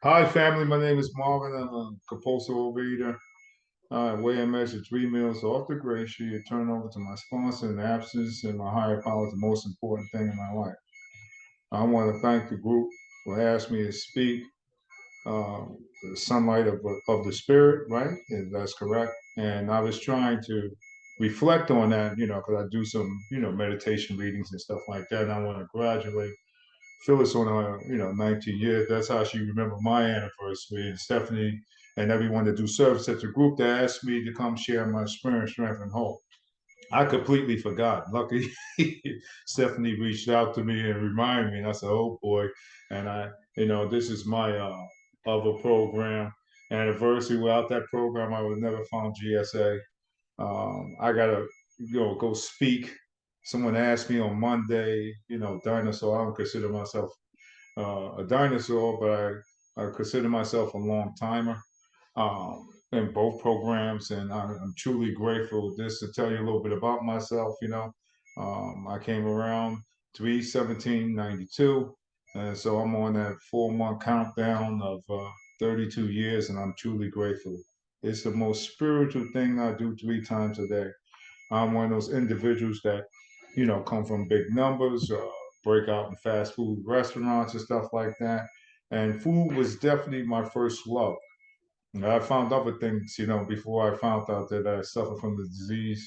Hi, family. My name is Marvin. I'm a compulsive overeater. I weigh and measure 3 meals off the gray sheet, turn over to my sponsor in absence, and my higher power is the most important thing in my life. I want to thank the group for asking me to speak. Uh, the sunlight of the spirit, right? And that's correct. And I was trying to reflect on that, because I do some, meditation readings and stuff like that. And I want to graduate Phyllis on her, 19 years. That's how she remembered my anniversary. And Stephanie and everyone that do service at the group that asked me to come share my experience, strength, and hope. I completely forgot. Luckily, Stephanie reached out to me and reminded me. And I said, "Oh boy!" And this is my other program anniversary. Without that program, I would never found GSA. I gotta, go speak. Someone asked me on Monday, dinosaur. I don't consider myself a dinosaur, but I consider myself a long timer in both programs, and I'm truly grateful. Just to tell you a little bit about myself, I came around 3/17/92, and so I'm on that 4 month countdown of 32 years, and I'm truly grateful. It's the most spiritual thing I do 3 times a day. I'm one of those individuals that, come from big numbers, break out in fast food restaurants and stuff like that. And food was definitely my first love. I found other things, before I found out that I suffer from the disease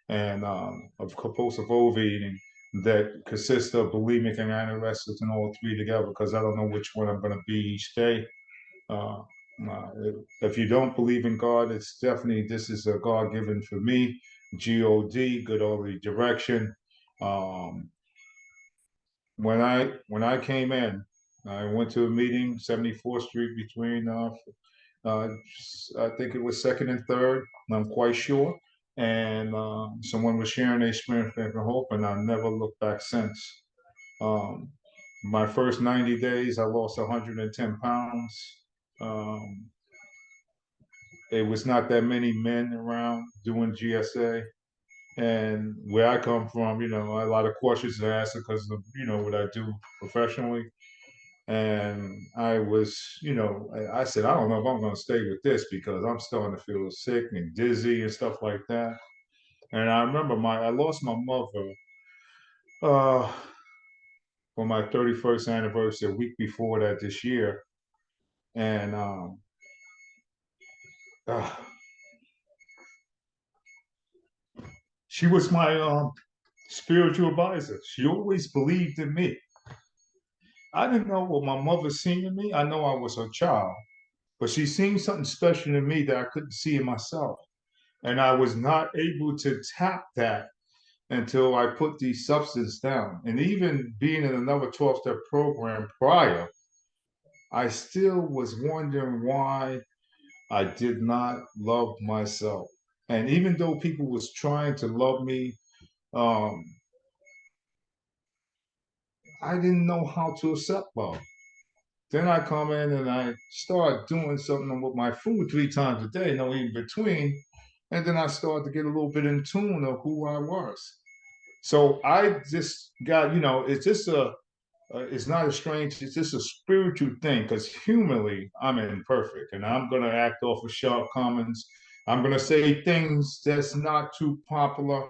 and of compulsive overeating that consists of bulimic and anorexic and all three together because I don't know which one I'm going to be each day. Uh, uh, if you don't believe in God, it's definitely this is a God given for me. God, good early direction. Um, when I came in, I went to a meeting, 74th Street between uh, I think it was second and third. I'm quite sure. And someone was sharing their experience and hope, and I never looked back since. Um, my first 90 days, I lost 110 pounds. Um, it was not that many men around doing GSA. And where I come from, a lot of questions to ask because of, what I do professionally. And I was, I said, I don't know if I'm going to stay with this because I'm starting to feel sick and dizzy and stuff like that. And I remember I lost my mother uh, for my 31st anniversary, a week before that this year. And uh, she was my spiritual advisor. She always believed in me. I didn't know what my mother seen in me. I know I was her child, but she seen something special in me that I couldn't see in myself. And I was not able to tap that until I put the substance down. And even being in another 12-step program prior, I still was wondering why I did not love myself. And even though people was trying to love me, um, I didn't know how to accept love. Then I come in and I start doing something with my food 3 times a day, no in between. And then I start to get a little bit in tune of who I was. So I just got, it's just it's not a strange, it's just a spiritual thing because humanly, I'm imperfect and I'm going to act off of shortcomings. I'm going to say things that's not too popular.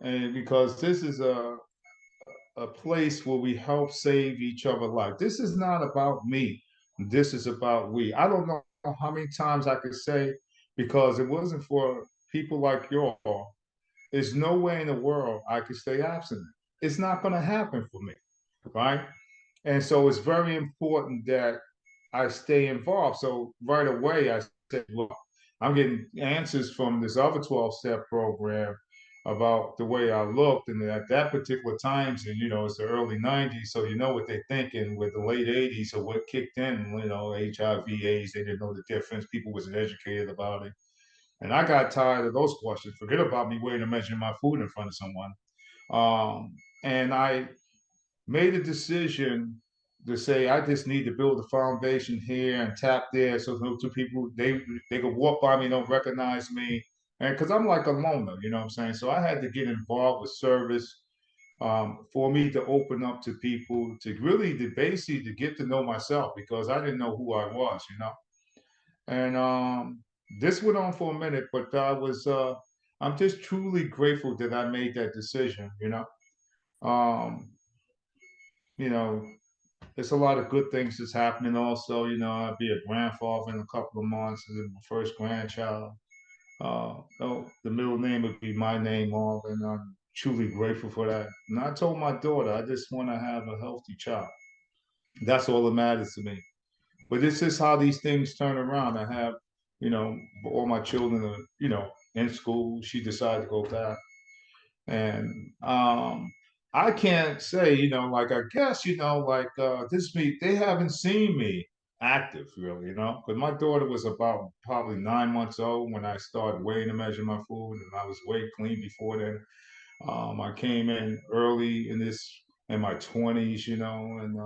And because this is a place where we help save each other life. This is not about me. This is about we. I don't know how many times I could say because it wasn't for people like y'all. There's no way in the world I could stay abstinent. It's not going to happen for me, right? And so it's very important that I stay involved. So right away, I said, look, I'm getting answers from this other 12-step program about the way I looked. And at that particular times, and it's the early 90s, so you know what they're thinking with the late 80s. So what kicked in, HIV, AIDS, they didn't know the difference. People wasn't educated about it. And I got tired of those questions. Forget about me waiting to measure my food in front of someone. And I made a decision to say I just need to build a foundation here and tap there so those two people they could walk by me, don't recognize me. And because I'm like a loner, you know what I'm saying? So I had to get involved with service. for me to open up to people, to really, to basically to get to know myself, because I didn't know who I was, you know. And this went on for a minute, but I'm just truly grateful that I made that decision, you know. Um, you know, there's a lot of good things that's happening also. You know, I'll be a grandfather in a couple of months, and then my first grandchild. Oh, the middle name would be my name, Marvin. I'm truly grateful for that. And I told my daughter, I just want to have a healthy child. That's all that matters to me. But this is how these things turn around. I have, you know, all my children are, you know, in school. She decided to go back. And I can't say, you know, like I guess, you know, like this week they haven't seen me active really, you know, because my daughter was about probably 9 months old when I started weighing to measure my food, and I was way clean before then. I came in early in this in my 20s, you know, and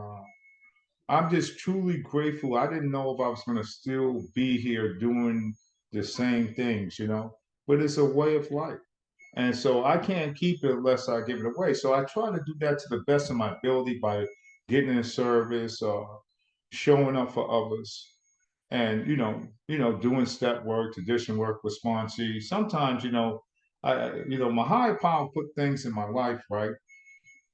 I'm just truly grateful. I didn't know if I was going to still be here doing the same things, you know, but it's a way of life. And so I can't keep it unless I give it away. So I try to do that to the best of my ability by getting in service, showing up for others, and doing step work, tradition work with sponsees. Sometimes, my higher power put things in my life, right?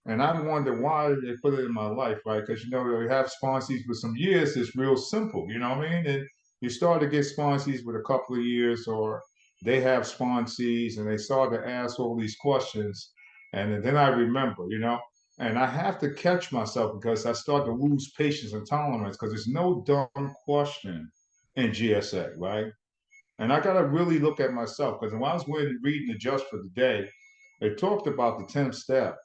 And I wonder why they put it in my life, right? Because we have sponsees for some years. It's real simple, you know what I mean? And you start to get sponsees with a couple of years, or they have sponsees, and they start to ask all these questions, and then I remember, and I have to catch myself because I start to lose patience and tolerance because there's no dumb question in GSA, right? And I got to really look at myself because when I was reading the Just for the Day, it talked about the 10th step.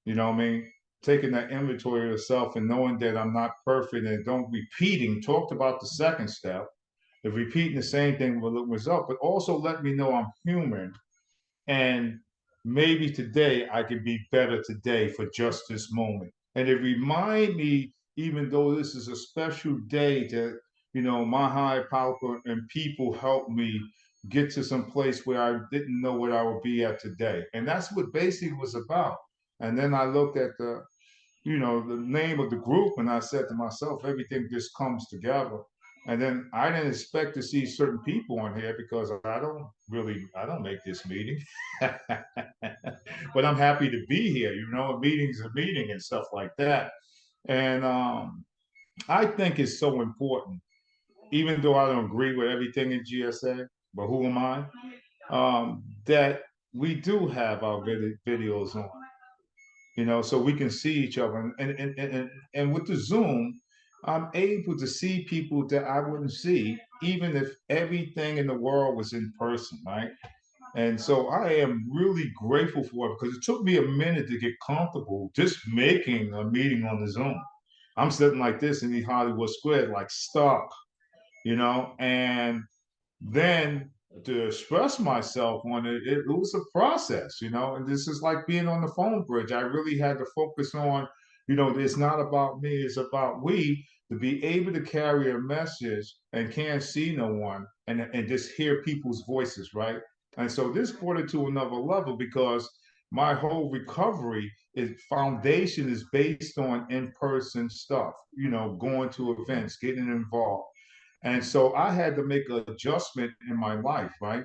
You know what I mean? Taking that inventory of yourself and knowing that I'm not perfect and don't repeating. Talked about the second step, of repeating the same thing with a result, but also let me know I'm human, and maybe today I can be better today for just this moment. And it remind me, even though this is a special day, that my higher power and people helped me get to some place where I didn't know what I would be at today. And that's what basically was about. And then I looked at the name of the group, and I said to myself, everything just comes together. And then I didn't expect to see certain people on here because I don't make this meeting. But I'm happy to be here. A meeting's a meeting and stuff like that. And I think it's so important, even though I don't agree with everything in GSA, but who am I? That we do have our videos on, so we can see each other. And with the Zoom, I'm able to see people that I wouldn't see even if everything in the world was in person, right? And so I am really grateful for it because it took me a minute to get comfortable just making a meeting on the Zoom. I'm sitting like this in the Hollywood Square, like stuck, and then to express myself on it, it was a process, and this is like being on the phone bridge. I really had to focus on, it's not about me, it's about we, to be able to carry a message and can't see no one and just hear people's voices, right? And so this brought it to another level because my whole recovery is foundation is based on in-person stuff, going to events, getting involved. And so I had to make an adjustment in my life, right?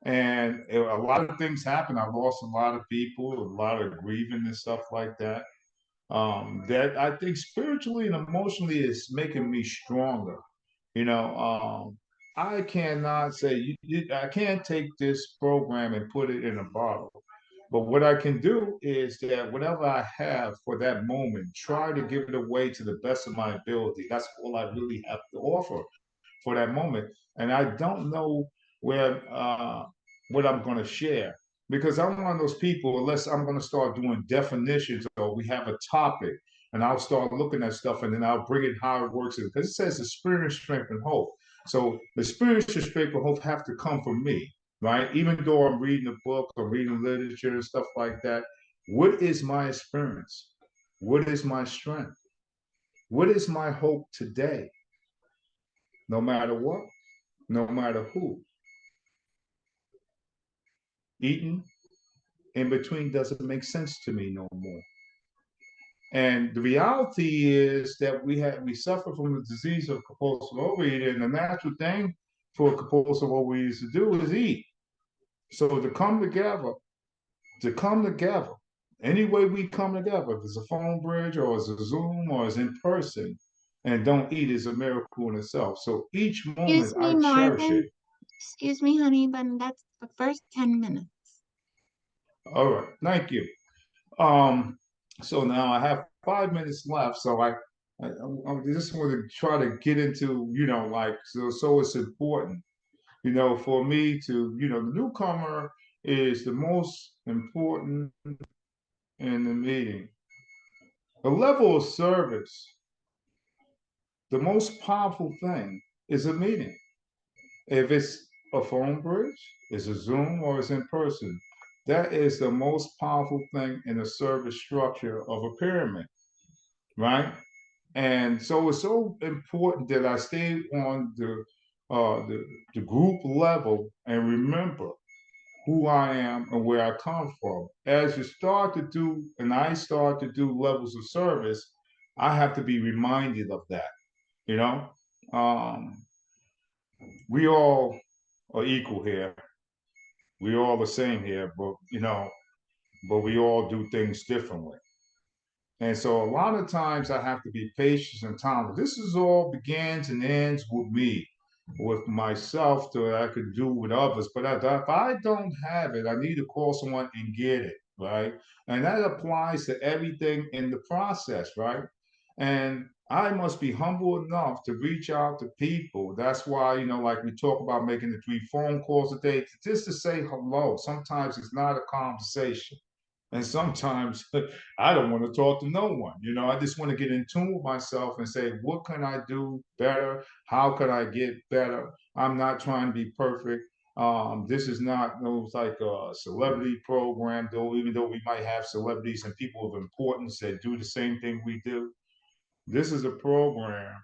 And a lot of things happened. I lost a lot of people, a lot of grieving and stuff like that. That I think spiritually and emotionally is making me stronger. I cannot say I can't take this program and put it in a bottle. But what I can do is that whatever I have for that moment, try to give it away to the best of my ability. That's all I really have to offer for that moment. And I don't know where what I'm going to share because I'm one of those people. Unless I'm going to start doing definitions or we have a topic, and I'll start looking at stuff, and then I'll bring it how it works because it says experience, strength, and hope. So the experience, strength, and hope have to come from me, right? Even though I'm reading a book or reading literature and stuff like that, what is my experience? What is my strength? What is my hope today? No matter what, no matter who, eating, in between doesn't make sense to me no more. And the reality is that we suffer from the disease of compulsive overeating, and the natural thing for compulsive overeaters to do is eat. So to come together, any way we come together, if it's a phone bridge or it's a Zoom or it's in person, and don't eat is a miracle in itself. So each moment Excuse me, I cherish it. Marvin. Excuse me, honey, but that's the first 10 minutes. All right, thank you. Um, so now I have 5 minutes left, so I just want to try to get into, like, so it's important, for me to, the newcomer is the most important in the meeting. The level of service, the most powerful thing is a meeting. If it's a phone bridge, it's a Zoom, or it's in person, that is the most powerful thing in the service structure of a pyramid, right? And so it's so important that I stay on the group level and remember who I am and where I come from. As you start to do, and I start to do levels of service, I have to be reminded of that. You know, um, we all are equal here. We all the same here, but we all do things differently. And so a lot of times I have to be patient and tolerant. This is all begins and ends with me, with myself that I could do with others. But if I don't have it, I need to call someone and get it, right? And that applies to everything in the process, right? And I must be humble enough to reach out to people. That's why, like we talk about making the 3 phone calls a day, just to say hello. Sometimes it's not a conversation. And sometimes I don't want to talk to no one. I just want to get in tune with myself and say, what can I do better? How can I get better? I'm not trying to be perfect. This is not like a celebrity program, though, even though we might have celebrities and people of importance that do the same thing we do. This is a program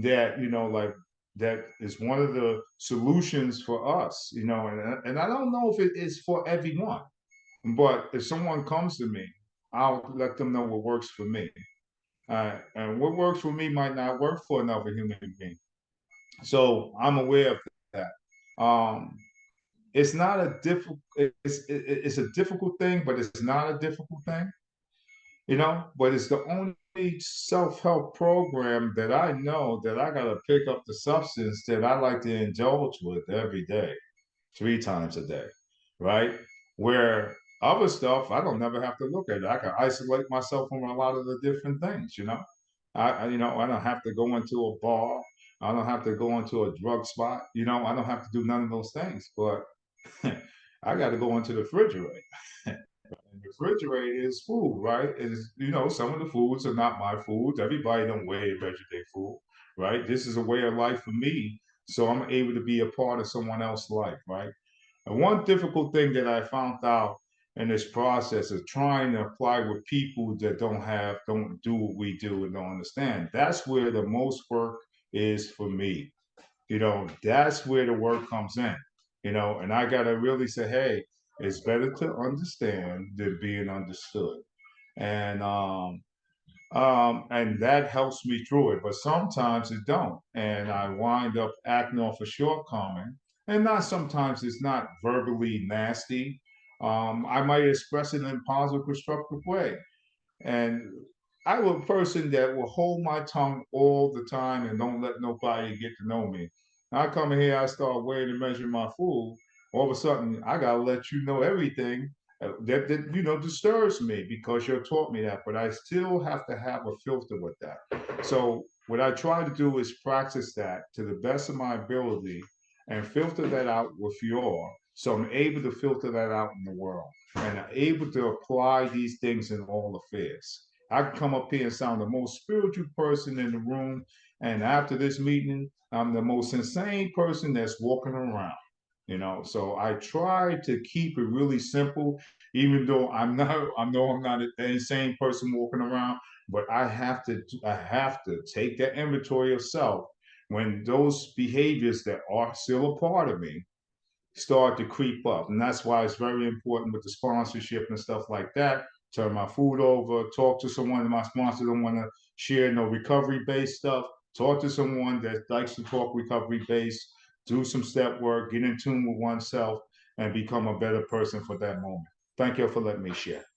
that, like, that is one of the solutions for us, and I don't know if it is for everyone. But if someone comes to me, I'll let them know what works for me. And what works for me might not work for another human being. So I'm aware of that. It's not a difficult. It's a difficult thing, but it's not a difficult thing. But it's the only self-help program that I know that I got to pick up the substance that I like to indulge with every day, 3 times a day, right? Where other stuff, I don't never have to look at it. I can isolate myself from a lot of the different things. I don't have to go into a bar. I don't have to go into a drug spot. I don't have to do none of those things. But I got to go into the refrigerator. And the refrigerator is food, right? Some of the foods are not my foods. Everybody don't weigh and measure their food, right? This is a way of life for me. So I'm able to be a part of someone else's life, right? And one difficult thing that I found out in this process of trying to apply with people that don't do what we do and don't understand. That's where the most work is for me. That's where the work comes in. And I gotta really say, hey, it's better to understand than being understood. And and that helps me through it. But sometimes it don't, and I wind up acting off a shortcoming. And not sometimes it's not verbally nasty. I might express it in a positive, constructive way. And I'm a person that will hold my tongue all the time and don't let nobody get to know me. I come in here, I start weighing and measuring my food. All of a sudden, I gotta let you know everything that disturbs me because you taught me that. But I still have to have a filter with that. So what I try to do is practice that to the best of my ability and filter that out with y'all. So I'm able to filter that out in the world and are able to apply these things in all affairs. I can come up here and sound the most spiritual person in the room, and after this meeting, I'm the most insane person that's walking around. So I try to keep it really simple, even though I know I'm not an insane person walking around, but I have to take that inventory of self when those behaviors that are still a part of me start to creep up. And that's why it's very important with the sponsorship and stuff like that. Turn my food over, talk to someone. My sponsor don't want to share no recovery-based stuff. Talk to someone that likes to talk recovery-based, do some step work, get in tune with oneself, and become a better person for that moment. Thank you for letting me share.